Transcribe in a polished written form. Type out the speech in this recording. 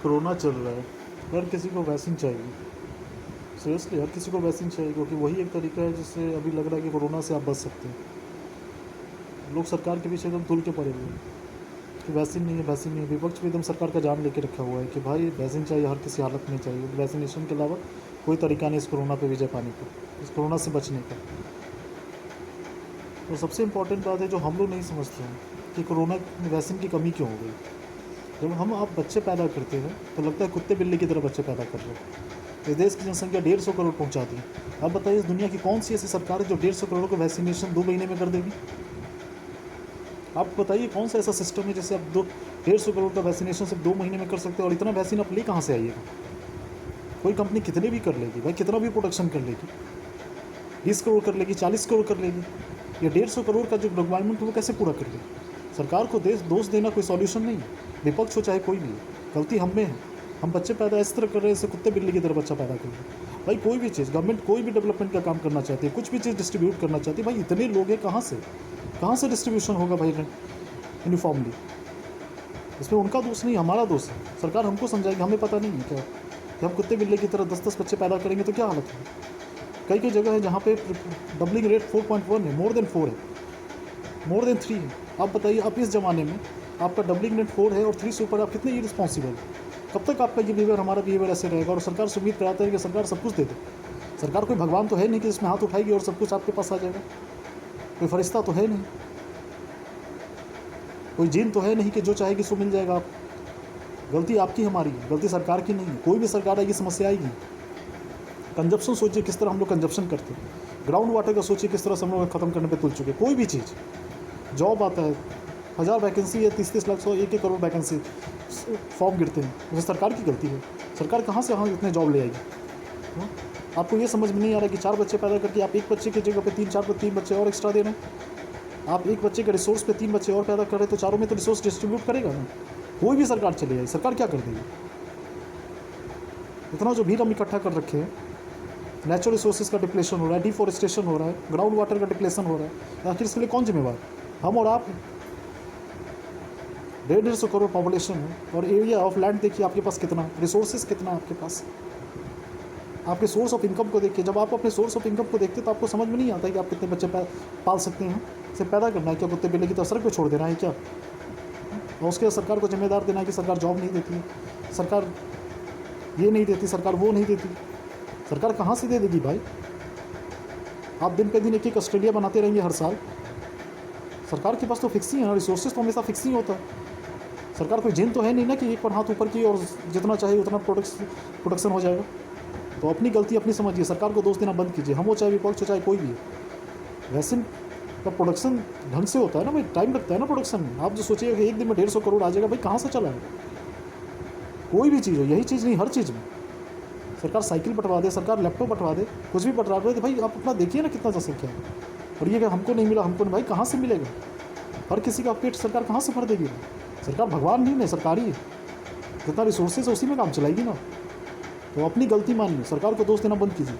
Corona चल रहा है, हर किसी को वैक्सीन चाहिए। सीरियसली हर किसी को वैक्सीन चाहिए, क्योंकि वही एक तरीका है जिससे अभी लग रहा है कि कोरोना से आप बच सकते हैं। लोग सरकार के पीछे एकदम तुल के पड़े हुए हैं कि वैक्सीन नहीं है, वैक्सीन नहीं है। विपक्ष भी एकदम सरकार का जान लेके रखा हुआ है कि भाई वैक्सीन चाहिए, हर किसी हालत में चाहिए। वैक्सीनेशन के अलावा कोई तरीका नहीं इस कोरोना पे विजय पाने का, इस कोरोना से बचने का। तो सबसे इम्पॉर्टेंट बात है जो हम लोग नहीं समझते हैं कि कोरोना में वैक्सीन की कमी क्यों हो गई। जब हम आप बच्चे पैदा करते हैं तो लगता है कुत्ते बिल्ली की तरह बच्चे पैदा कर रहे हैं। इस देश की जनसंख्या 150 करोड़ पहुंचा दी। अब बताइए इस दुनिया की कौन सी ऐसी सरकार है जो 150 करोड़ को वैक्सीनेशन 2 महीने में कर देगी। आप बताइए कौन सा ऐसा सिस्टम है जिससे आप 150 करोड़ का वैक्सीनेशन सिर्फ 2 महीने में कर सकते हो। और इतना वैक्सीन आप ले कहाँ से आइएगा। कोई कंपनी कितने भी कर लेगी भाई, कितना भी प्रोडक्शन कर लेगी, 20 करोड़ कर लेगी, 40 करोड़ कर लेगी, या 150 करोड़ का जो रिक्वायरमेंट है वो कैसे पूरा कर लेगी। सरकार को दोष देना कोई सॉल्यूशन नहीं है। विपक्ष हो चाहे कोई भी, गलती हम में है। हम बच्चे पैदा इस तरह कर रहे हैं जैसे कुत्ते बिल्ली की तरह बच्चा पैदा कर रहे हैं। भाई कोई भी चीज़ गवर्नमेंट कोई भी डेवलपमेंट का काम करना चाहती है, कुछ भी चीज़ डिस्ट्रीब्यूट करना चाहती है, भाई इतने लोग हैं कहाँ से डिस्ट्रीब्यूशन होगा भाई यूनिफॉर्मली। इसमें उनका दोष नहीं, हमारा दोष है। सरकार हमको समझाएगी, हमें पता नहीं है क्या कि हम कुत्ते बिल्ली की तरह 10-10 बच्चे पैदा करेंगे तो क्या हालत है। कई जगह है जहाँ पे डबलिंग रेट 4.1 है, मोर देन 4 है, मोर देन 3 है। आप बताइए आप इस ज़माने में आपका डबलिंग रेट 4 है और 3 से ऊपर आप कितने इरिस्पॉन्सिबल। कब तक आपका ये बिहेवियर, हमारा बिहेवियर ऐसे रहेगा। और सरकार से उम्मीद कराता है कि सरकार सब कुछ दे दे। सरकार कोई भगवान तो है नहीं कि जिसमें हाथ उठाएगी और सब कुछ आपके पास आ जाएगा। कोई फरिश्ता तो है नहीं, कोई जीन तो है नहीं कि जो चाहेगी सो मिल जाएगा। आप गलती आपकी हमारी है, गलती सरकार की नहीं है। कोई भी सरकार आएगी समस्या आएगी। कंजप्शन सोचिए किस तरह हम लोग कंजप्शन करते हैं। ग्राउंड वाटर का सोचिए किस तरह से हम लोग ख़त्म करने पे तुल चुके। कोई भी चीज़, जॉब आता है 1000 वैकेंसी है, 30-30 लाख 1 करोड़ वैकेंसी फॉर्म गिरते हैं, उसे सरकार की गलती है। सरकार कहाँ से यहाँ इतने जॉब ले आएगी। आपको ये समझ में नहीं आ रहा कि 4 बच्चे पैदा करके आप एक बच्चे की जगह पे 3 बच्चे और एक्स्ट्रा दे रहे हैं। आप एक बच्चे के रिसोर्स पे 3 बच्चे और पैदा कर रहे हैं, तो चारों में तो रिसोर्स डिस्ट्रीब्यूट करेगा ना। कोई भी सरकार चले जाए, सरकार क्या कर देगी। इतना जो भीड़ हम इकट्ठा कर रखे हैं, नेचुरल रिसोर्सेज का डिप्लेशन हो रहा है, डिफॉरेस्टेशन हो रहा है, ग्राउंड वाटर का डिप्लेशन हो रहा है, आखिर इसके लिए कौन जिम्मेवार। हम और आप। 150 करोड़ पॉपुलेशन है और एरिया ऑफ लैंड देखिए आपके पास कितना, रिसोर्सेज कितना आपके पास। आपके सोर्स ऑफ इनकम को देखिए। जब आप अपने सोर्स ऑफ इनकम को देखते हैं तो आपको समझ में नहीं आता कि आप कितने बच्चे पाल सकते हैं। सिर्फ पैदा करना है क्या, कुत्ते बिल्ली की तरह सड़क पे छोड़ देना है क्या। और उसके बाद सरकार को जिम्मेदार देना है कि सरकार जॉब नहीं देती, सरकार ये नहीं देती, सरकार वो नहीं देती। सरकार कहाँ से दे देगी भाई। आप दिन पे दिन एक ऑस्ट्रेलिया बनाते रहेंगे हर साल। सरकार के पास तो फिक्स ही है ना, रिसोर्सेज तो हमेशा फिक्स ही होता है। सरकार कोई जिन तो है नहीं ना कि एक पर हाथ ऊपर की और जितना चाहिए उतना प्रोडक्शन हो जाएगा। तो अपनी गलती अपनी समझिए, सरकार को दोष देना बंद कीजिए। हम हो चाहे विपक्ष हो चाहे कोई भी है। वैक्सीन का प्रोडक्शन ढंग से होता है ना भाई, टाइम लगता है ना प्रोडक्शन में। आप जो सोचिएगा कि एक दिन में 150 करोड़ आ जाएगा, भाई कहाँ से चला है। कोई भी चीज़ हो, यही चीज़ नहीं, हर चीज़ में सरकार साइकिल बंटवा दे, सरकार लैपटॉप बंटवा दे, कुछ भी बंटवा दे। भाई आप अपना देखिए ना कितना जनसंख्या है। और ये कि हमको नहीं मिला, हमको नहीं, भाई कहाँ से मिलेगा। हर किसी का पेट सरकार कहाँ से भर देगी। सरकार भगवान नहीं है, सरकार ही है। जितना रिसोर्सेज है उसी में काम चलाएगी ना। तो अपनी गलती मानिए, सरकार को दोष देना बंद कीजिए।